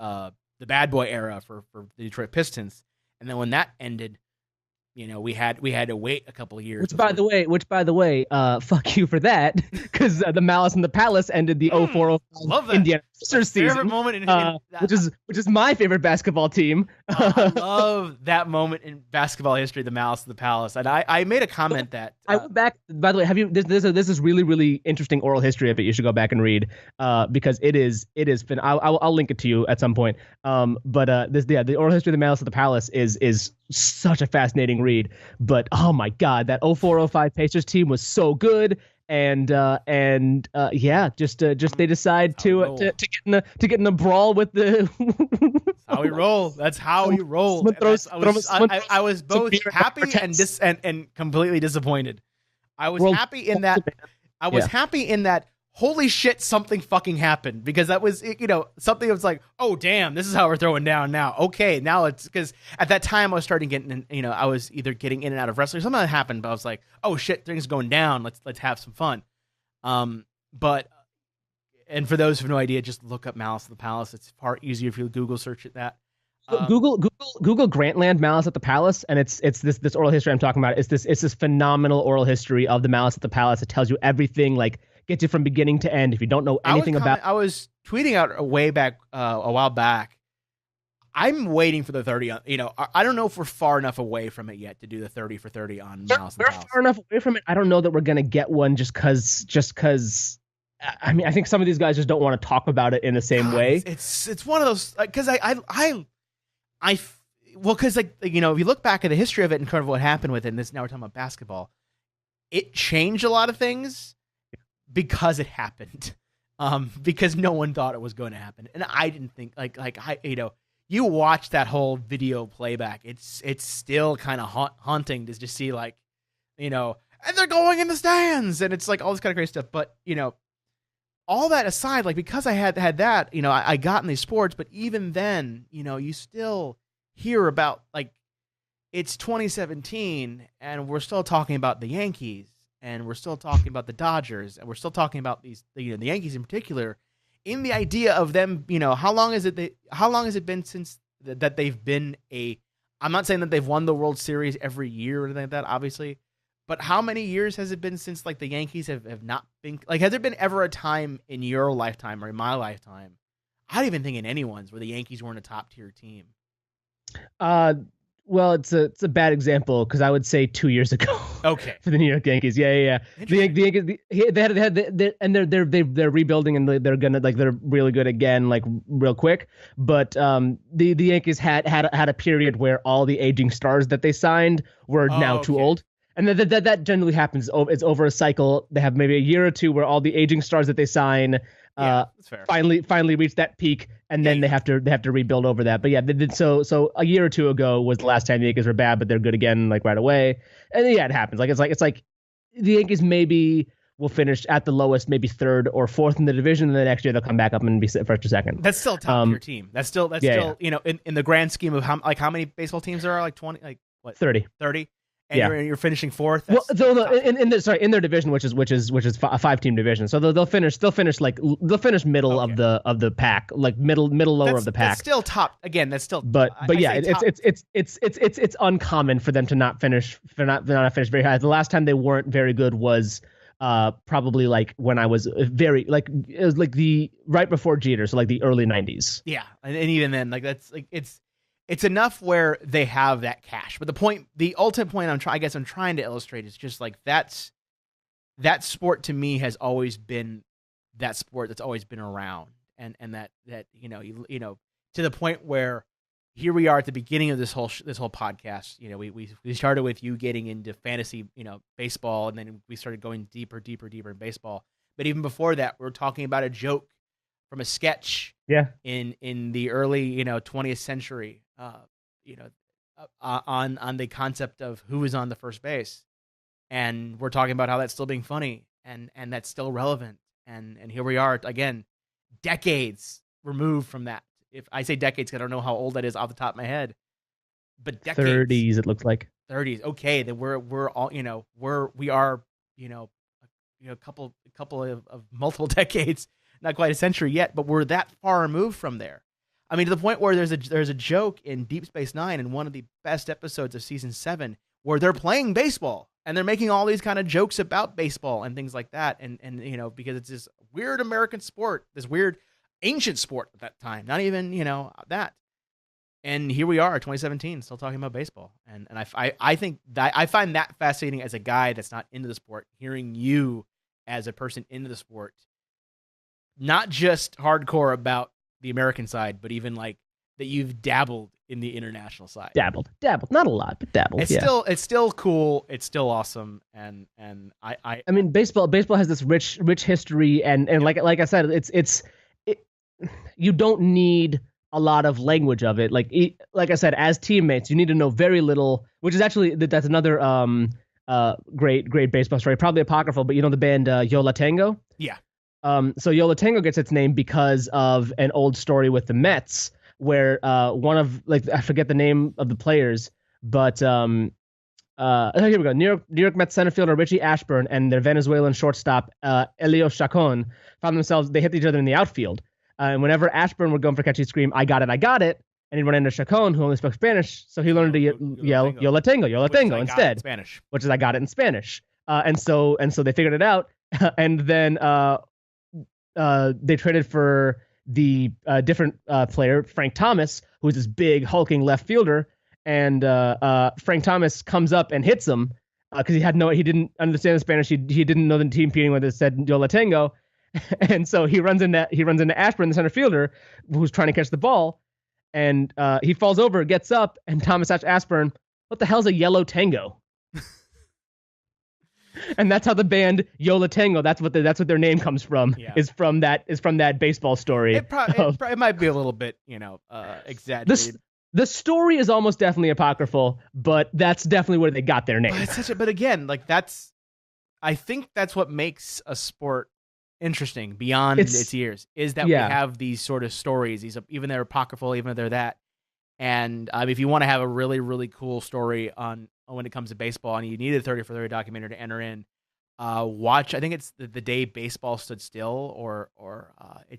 bad boy era for the Detroit Pistons, and then when that ended, we had to wait a couple of years. Which by the way, fuck you for that, because the Malice in the Palace ended the 04-05 Indiana Pacers season. Favorite moment which is my favorite basketball team. I love that moment in basketball history, the Malice in the Palace, and I made a comment that I went back. By the way, have you? This is really really interesting oral history of it. You should go back and read, because it is. I'll link it to you at some point. The oral history of the Malice of the Palace is such a fascinating read. But oh my god, that 04-05 Pacers team was so good. And just they decide to get in the brawl with the. That's how we roll. That's how we roll. I was both happy and completely disappointed. I was happy in that. I was happy in that. Holy shit! Something fucking happened because that was something that was like, oh damn, this is how we're throwing down now. Okay, now it's because at that time I was starting getting I was either getting in and out of wrestling. Something that happened, but I was like, oh shit, things going down. Let's have some fun. But for those who have no idea, just look up Malice at the Palace. It's far easier if you Google search it. That Google Grantland Malice at the Palace, and it's this oral history I'm talking about. It's this phenomenal oral history of the Malice at the Palace. It tells you everything, like gets you from beginning to end. If you don't know anything about, I was tweeting out a while back. I'm waiting for the 30. I don't know if we're far enough away from it yet to do the 30 for 30 on Malice at the Palace. We're far enough away from it. I don't know that we're gonna get one just because. I mean, I think some of these guys just don't want to talk about it in the same way. It's one of those because because if you look back at the history of it and kind of what happened with it, and now we're talking about basketball, it changed a lot of things because it happened, because no one thought it was going to happen, and I didn't think you watch that whole video playback, it's still kind of haunting to just see and they're going in the stands, and it's like all this kind of crazy stuff, but all that aside, because I had that, I got in these sports, but even then, you still hear about, it's 2017, and we're still talking about the Yankees, and we're still talking about the Dodgers, and we're still talking about these, the Yankees in particular, in the idea of them, how long has it been since that they've been I'm not saying that they've won the World Series every year or anything like that, obviously, but how many years has it been since the Yankees have not been has there been ever a time in your lifetime or in my lifetime? I don't even think in anyone's where the Yankees weren't a top tier team. Well, it's a bad example because I would say 2 years ago. Okay. For the New York Yankees, yeah. The Yankees, they're rebuilding and they're gonna they're really good again, real quick. But the Yankees had a period where all the aging stars that they signed were now too old. And that generally happens. It's over a cycle. They have maybe a year or two where all the aging stars that they sign that's fair. finally reach that peak, and then they have to rebuild over that. But yeah, they did so a year or two ago was the last time the Yankees were bad, but they're good again right away. And yeah, it happens. It's like the Yankees maybe will finish at the lowest, maybe third or fourth in the division, and the next year they'll come back up and be first or second. That's still top tier team. That's still in the grand scheme of how many baseball teams there are, 20, 30. 30. And you're finishing fourth. In their division, which is a 5-team division, so they'll finish middle of the pack, middle lower of the pack. That's still top again. That's still. But yeah, it's uncommon for them to not finish not finish very high. The last time they weren't very good was probably when I was very it was the right before Jeter, so the early 90s. Yeah, and even then, that's it's enough where they have that cash. But the ultimate point I'm trying to illustrate is just that sport to me has always been that sport that's always been around, and that to the point where here we are at the beginning of this whole podcast. You know, we started with you getting into fantasy, baseball, and then we started going deeper in baseball. But even before that, we were talking about a joke from a sketch. Yeah. In the early 20th century, on the concept of who is on the first base, and we're talking about how that's still being funny and that's still relevant. And here we are again, decades removed from that. If I say decades, I don't know how old that is off the top of my head, but decades. 30s, it looks like. 30s. Okay, then we're all we are a couple of multiple decades, not quite a century yet, but we're that far removed from there. I mean, to the point where there's a joke in Deep Space Nine in one of the best episodes of season 7 where they're playing baseball and they're making all these kind of jokes about baseball and things like that, and because it's this weird American sport, this weird ancient sport at that time, not even that. And here we are, 2017, still talking about baseball, and I think that I find that fascinating as a guy that's not into the sport, hearing you as a person into the sport, not just hardcore about the American side, but even like that you've dabbled in the international side. Dabbled, not a lot, but dabbled. It's still cool. It's still awesome, and I mean, baseball has this rich history, and like I said, it's you don't need a lot of language of it. Like I said, as teammates, you need to know very little, which is actually that's another great baseball story, probably apocryphal, but the band Yo La Tengo? Yeah. So Yo La Tengo gets its name because of an old story with the Mets where one of, like, I forget the name of the players, but here we go. New York Mets center fielder Richie Ashburn and their Venezuelan shortstop Elio Chacon found themselves, they hit each other in the outfield. And whenever Ashburn would go for catchy scream, I got it, and he'd run into Chacon, who only spoke Spanish, so he learned to yell Yo La Tengo instead, Spanish, which is I got it in Spanish. And so they figured it out, and then they traded for the different player, Frank Thomas, who's this big hulking left fielder, and Frank Thomas comes up and hits him because he didn't understand the Spanish. He didn't know the team feeling when it said Yo La Tengo, and so he runs into Ashburn, the center fielder, who's trying to catch the ball, and he falls over, gets up, and Thomas asks Ashburn, "What the hell's a yellow tango?" And that's how the band Yo La Tengo, that's what their name comes from. Yeah. is from that baseball story. It might be a little bit, exaggerated. The story is almost definitely apocryphal, but that's definitely where they got their name. But again, like I think that's what makes a sport interesting beyond its years, is that we have these sort of stories, even they're apocryphal, even if they're that. And if you want to have a really, really cool story on when it comes to baseball, and you need a 30 for 30 documentary to enter in, watch. I think it's the day baseball stood still, or I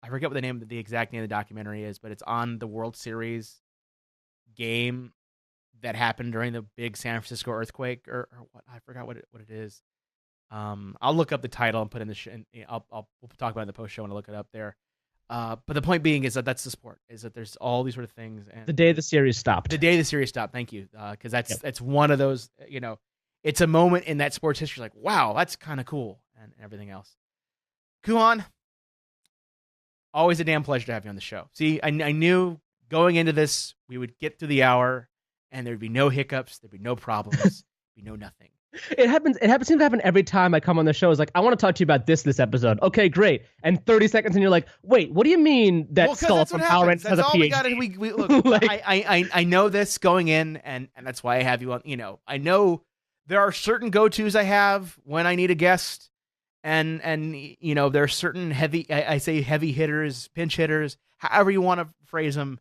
forget what the exact name of the documentary is, but it's on the World Series game that happened during the big San Francisco earthquake, or what, I forgot what it is. I'll look up the title and put in we'll talk about it in the post show when I look it up there. But the point being is that that's the sport, is that there's all these sort of things. And the day the series stopped. Thank you. Because that's one of those, it's a moment in that sports history, like, wow, that's kind of cool, and everything else. Kuhan, always a damn pleasure to have you on the show. See, I knew going into this, we would get through the hour and there'd be no hiccups, there'd be no problems, there'd be no nothing. It seems to happen every time I come on the show. It's like, I want to talk to you about this episode. Okay, great. And 30 seconds and you're like, wait, what do you mean that Skull from Power Rangers has a PhD? We look, like, I know this going in, and that's why I have you on. I know there are certain go-tos I have when I need a guest, and there are certain heavy hitters, pinch hitters, however you want to phrase them.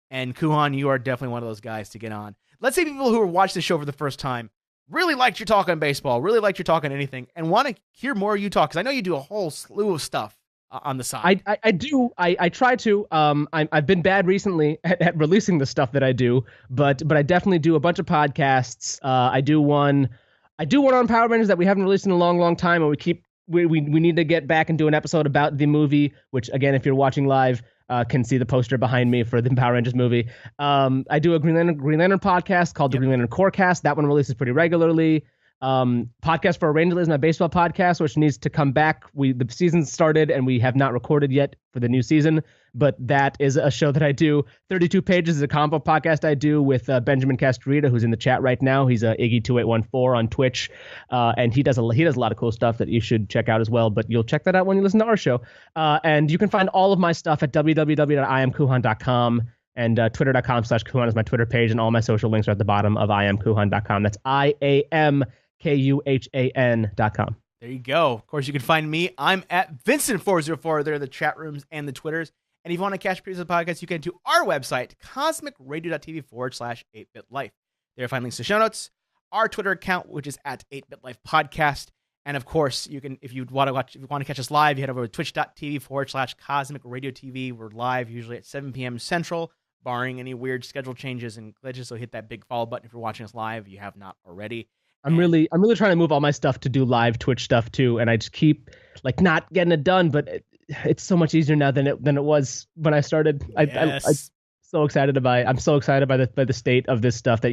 And Kuhan, you are definitely one of those guys to get on. Let's say people who are watching the show for the first time really liked your talk on baseball, really liked your talk on anything, and want to hear more of you talk, because I know you do a whole slew of stuff on the side. I do. I try to. I've been bad recently at releasing the stuff that I do, but I definitely do a bunch of podcasts. I do one on Power Rangers that we haven't released in a long, long time, and we need to get back and do an episode about the movie, which, again, if you're watching live, can see the poster behind me for the Power Rangers movie. I do a Green Lantern podcast called the Green Lantern Corecast. That one releases pretty regularly. Podcast for a Ranger is my baseball podcast, which needs to come back. The season started and we have not recorded yet for the new season, but that is a show that I do. 32 Pages is a combo podcast I do with Benjamin Castorita, who's in the chat right now. He's Iggy2814 on Twitch, and he does a lot of cool stuff that you should check out as well. But you'll check that out when you listen to our show. And you can find all of my stuff at www.iamkuhan.com. And twitter.com/Kuhan is my Twitter page, and all my social links are at the bottom of iamkuhan.com. That's IAMKUHAN.com. There you go. Of course, you can find me. I'm at Vincent404. There are the chat rooms and the Twitters. And if you want to catch previous podcasts, you can to our website, CosmicRadio.TV/8BitLife. There you'll find links to show notes, our Twitter account, which is at 8BitLife Podcast. And of course, you can, if you want to catch us live, you head over to twitch.tv/CosmicRadio.TV. We're live usually at 7 p.m. Central, barring any weird schedule changes and glitches. So hit that big follow button if you're watching us live. If you have not already. I'm really trying to move all my stuff to do live Twitch stuff too, and I just keep not getting it done. But it's so much easier now than it was when I started. Yes. I'm so excited by the state of this stuff that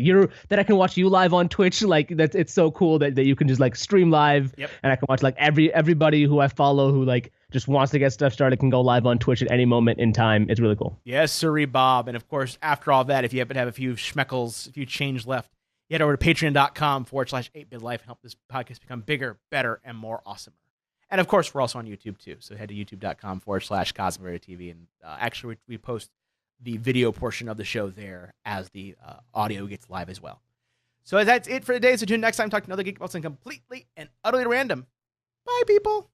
I can watch you live on Twitch. That it's so cool that you can just stream live. Yep. And I can watch everybody who I follow who just wants to get stuff started can go live on Twitch at any moment in time. It's really cool. Yes, sirree, Bob. And of course, after all that, if you happen to have a few schmeckles, a few change left, you head over to patreon.com/8BitLife and help this podcast become bigger, better, and more awesome. And of course, we're also on YouTube too. So head to youtube.com/CosmicRadio.TV. And actually, we post the video portion of the show there as the audio gets live as well. So that's it for today. So tune in next time, talk to another geek about something completely and utterly random. Bye, people.